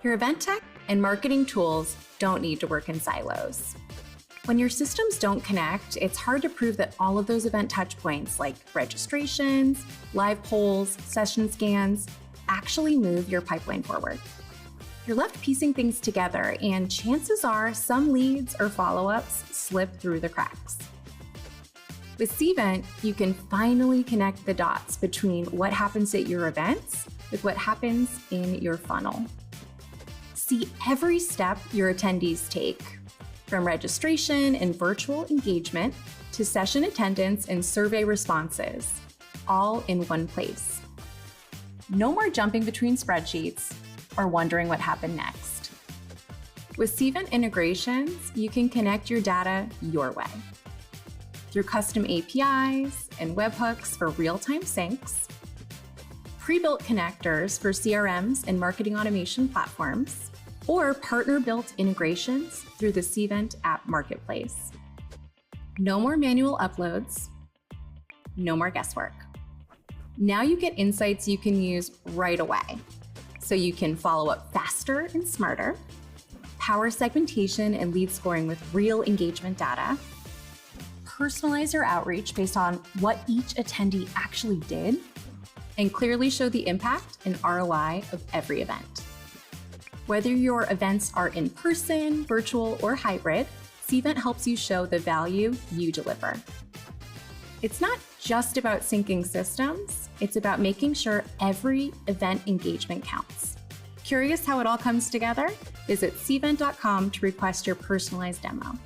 Your event tech and marketing tools don't need to work in silos. When your systems don't connect, it's hard to prove that all of those event touchpoints like registrations, live polls, session scans, actually move your pipeline forward. You're left piecing things together, and chances are some leads or follow-ups slip through the cracks. With Cvent, you can finally connect the dots between what happens at your events with what happens in your funnel. See every step your attendees take, from registration and virtual engagement to session attendance and survey responses, all in one place. No more jumping between spreadsheets or wondering what happened next. With Cvent Integrations, you can connect your data your way. Through custom APIs and webhooks for real-time syncs, pre-built connectors for CRMs and marketing automation platforms, or partner-built integrations through the Cvent App Marketplace. No more manual uploads, no more guesswork. Now you get insights you can use right away, so you can follow up faster and smarter, power segmentation and lead scoring with real engagement data, personalize your outreach based on what each attendee actually did, and clearly show the impact and ROI of every event. Whether your events are in person, virtual, or hybrid, Cvent helps you show the value you deliver. It's not just about syncing systems, it's about making sure every event engagement counts. Curious how it all comes together? Visit cvent.com to request your personalized demo.